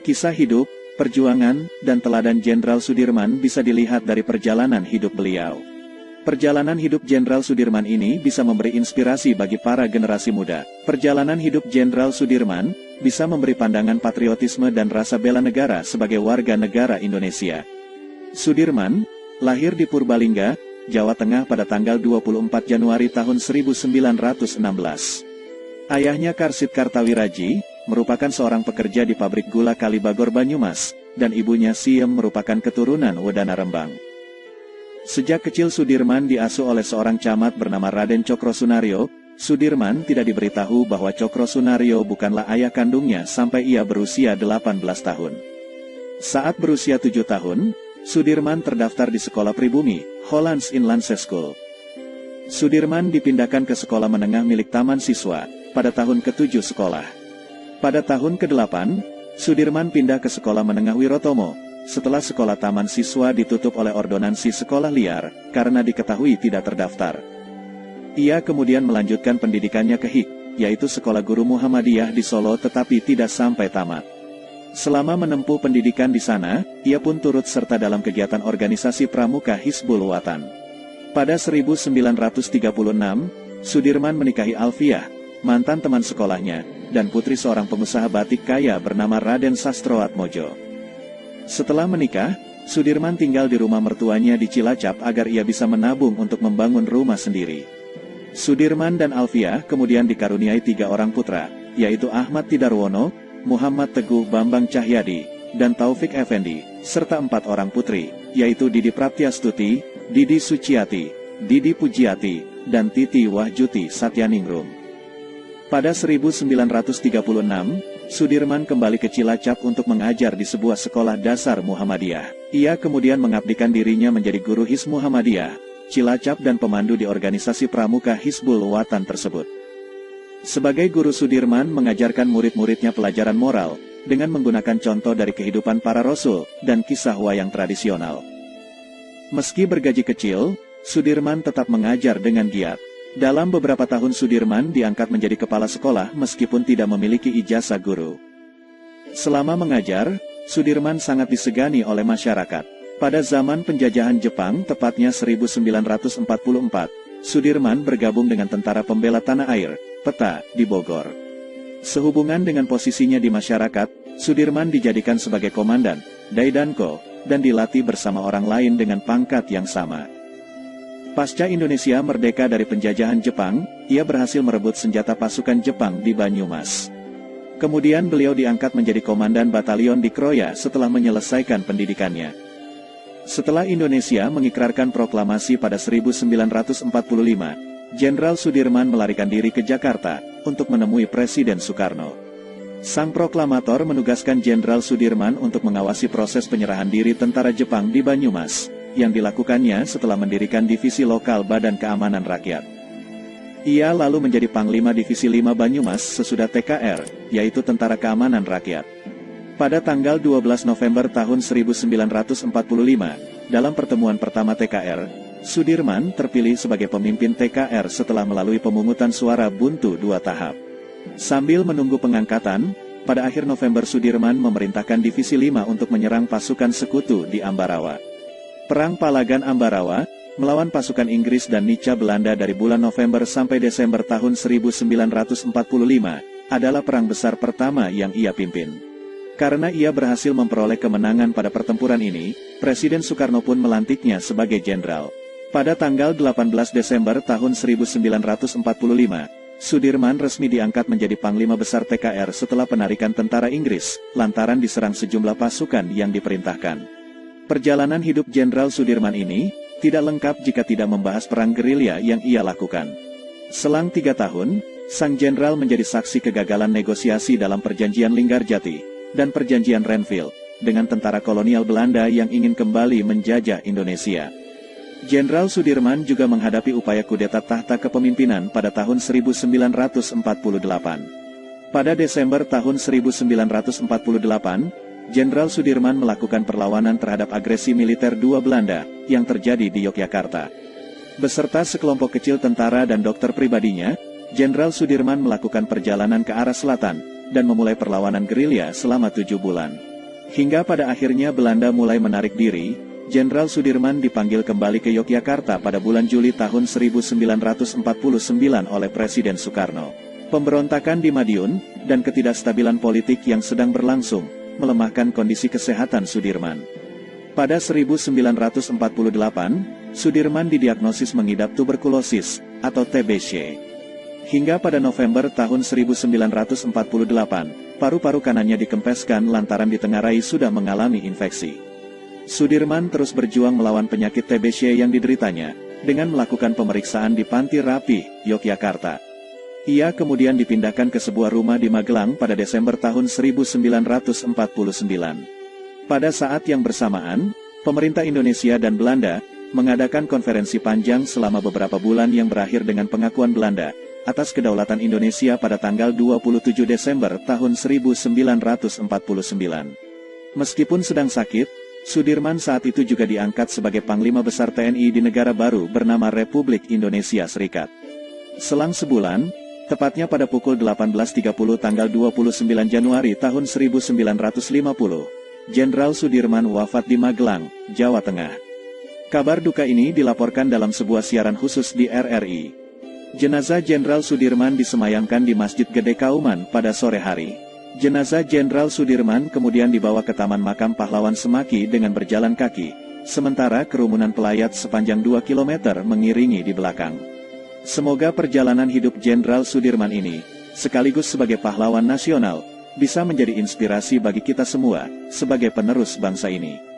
Kisah hidup, perjuangan, dan teladan Jenderal Sudirman bisa dilihat dari perjalanan hidup beliau. Perjalanan hidup Jenderal Sudirman ini bisa memberi inspirasi bagi para generasi muda. Perjalanan hidup Jenderal Sudirman bisa memberi pandangan patriotisme dan rasa bela negara sebagai warga negara Indonesia. Sudirman lahir di Purbalingga, Jawa Tengah pada tanggal 24 Januari tahun 1916. Ayahnya Karsid Kartawiraji merupakan seorang pekerja di pabrik gula Kalibagor Banyumas, dan ibunya Siem merupakan keturunan Wedana Rembang. Sejak kecil Sudirman diasuh oleh seorang camat bernama Raden Cokrosunario. Sudirman tidak diberitahu bahwa Cokrosunario bukanlah ayah kandungnya sampai ia berusia 18 tahun. Saat berusia 7 tahun, Sudirman terdaftar di sekolah pribumi, Hollands Inlandse School. Sudirman dipindahkan ke sekolah menengah milik Taman Siswa pada tahun ke-7 sekolah. Pada tahun ke-8, Sudirman pindah ke sekolah menengah Wirotomo, setelah sekolah taman siswa ditutup oleh ordonansi sekolah liar, karena diketahui tidak terdaftar. Ia kemudian melanjutkan pendidikannya ke HIK, yaitu Sekolah Guru Muhammadiyah di Solo, tetapi tidak sampai tamat. Selama menempuh pendidikan di sana, ia pun turut serta dalam kegiatan organisasi pramuka Hizbul Wathan. Pada 1936, Sudirman menikahi Alfiah, mantan teman sekolahnya, dan putri seorang pengusaha batik kaya bernama Raden Sastroatmojo. Setelah menikah, Sudirman tinggal di rumah mertuanya di Cilacap agar ia bisa menabung untuk membangun rumah sendiri. Sudirman dan Alfiah kemudian dikaruniai 3 orang putra, yaitu Ahmad Tidarwono, Muhammad Teguh Bambang Cahyadi, dan Taufik Effendi, serta 4 orang putri, yaitu Didi Praptiastuti, Didi Suciati, Didi Pujiati, dan Titi Wahjuti Satyaningrum. Pada 1936, Sudirman kembali ke Cilacap untuk mengajar di sebuah sekolah dasar Muhammadiyah. Ia kemudian mengabdikan dirinya menjadi guru Hizb Muhammadiyah, Cilacap, dan pemandu di organisasi pramuka Hizbul Wathan tersebut. Sebagai guru, Sudirman mengajarkan murid-muridnya pelajaran moral, dengan menggunakan contoh dari kehidupan para rasul, dan kisah wayang tradisional. Meski bergaji kecil, Sudirman tetap mengajar dengan giat. Dalam beberapa tahun Sudirman diangkat menjadi kepala sekolah meskipun tidak memiliki ijazah guru. Selama mengajar, Sudirman sangat disegani oleh masyarakat. Pada zaman penjajahan Jepang, tepatnya 1944, Sudirman bergabung dengan Tentara Pembela Tanah Air, PETA, di Bogor. Sehubungan dengan posisinya di masyarakat, Sudirman dijadikan sebagai komandan, Daidanko, dan dilatih bersama orang lain dengan pangkat yang sama. Pasca Indonesia merdeka dari penjajahan Jepang, ia berhasil merebut senjata pasukan Jepang di Banyumas. Kemudian beliau diangkat menjadi komandan batalion di Kroya setelah menyelesaikan pendidikannya. Setelah Indonesia mengikrarkan proklamasi pada 1945, Jenderal Sudirman melarikan diri ke Jakarta untuk menemui Presiden Soekarno. Sang proklamator menugaskan Jenderal Sudirman untuk mengawasi proses penyerahan diri tentara Jepang di Banyumas, yang dilakukannya setelah mendirikan divisi lokal Badan Keamanan Rakyat. Ia lalu menjadi Panglima Divisi 5 Banyumas sesudah TKR, yaitu Tentara Keamanan Rakyat. Pada tanggal 12 November tahun 1945, dalam pertemuan pertama TKR, Sudirman terpilih sebagai pemimpin TKR setelah melalui pemungutan suara buntu 2 tahap. Sambil menunggu pengangkatan, pada akhir November Sudirman memerintahkan Divisi 5 untuk menyerang pasukan sekutu di Ambarawa. Perang Palagan Ambarawa, melawan pasukan Inggris dan Nica Belanda dari bulan November sampai Desember tahun 1945, adalah perang besar pertama yang ia pimpin. Karena ia berhasil memperoleh kemenangan pada pertempuran ini, Presiden Soekarno pun melantiknya sebagai jenderal. Pada tanggal 18 Desember tahun 1945, Sudirman resmi diangkat menjadi Panglima Besar TKR setelah penarikan tentara Inggris, lantaran diserang sejumlah pasukan yang diperintahkan. Perjalanan hidup Jenderal Sudirman ini tidak lengkap jika tidak membahas perang gerilya yang ia lakukan. Selang 3 tahun, sang jenderal menjadi saksi kegagalan negosiasi dalam Perjanjian Linggarjati dan Perjanjian Renville dengan tentara kolonial Belanda yang ingin kembali menjajah Indonesia. Jenderal Sudirman juga menghadapi upaya kudeta tahta kepemimpinan pada tahun 1948. Pada Desember tahun 1948, Jenderal Sudirman melakukan perlawanan terhadap agresi militer II Belanda yang terjadi di Yogyakarta. Beserta sekelompok kecil tentara dan dokter pribadinya, Jenderal Sudirman melakukan perjalanan ke arah selatan dan memulai perlawanan gerilya selama 7 bulan. Hingga pada akhirnya Belanda mulai menarik diri, Jenderal Sudirman dipanggil kembali ke Yogyakarta pada bulan Juli tahun 1949 oleh Presiden Soekarno. Pemberontakan di Madiun, dan ketidakstabilan politik yang sedang berlangsung, melemahkan kondisi kesehatan Sudirman. Pada 1948, Sudirman didiagnosis mengidap tuberkulosis, atau TBC. Hingga pada November tahun 1948, paru-paru kanannya dikempeskan lantaran ditengarai sudah mengalami infeksi. Sudirman terus berjuang melawan penyakit TBC yang dideritanya, dengan melakukan pemeriksaan di Panti Rapih, Yogyakarta. Ia kemudian dipindahkan ke sebuah rumah di Magelang pada Desember tahun 1949. Pada saat yang bersamaan, pemerintah Indonesia dan Belanda mengadakan konferensi panjang selama beberapa bulan yang berakhir dengan pengakuan Belanda atas kedaulatan Indonesia pada tanggal 27 Desember tahun 1949. Meskipun sedang sakit, Sudirman saat itu juga diangkat sebagai Panglima Besar TNI di negara baru bernama Republik Indonesia Serikat. Selang sebulan, tepatnya pada pukul 18.30 tanggal 29 Januari tahun 1950, Jenderal Sudirman wafat di Magelang, Jawa Tengah. Kabar duka ini dilaporkan dalam sebuah siaran khusus di RRI. Jenazah Jenderal Sudirman disemayamkan di Masjid Gede Kauman pada sore hari. Jenazah Jenderal Sudirman kemudian dibawa ke Taman Makam Pahlawan Semaki dengan berjalan kaki, sementara kerumunan pelayat sepanjang 2 km mengiringi di belakang. Semoga perjalanan hidup Jenderal Sudirman ini, sekaligus sebagai pahlawan nasional, bisa menjadi inspirasi bagi kita semua, sebagai penerus bangsa ini.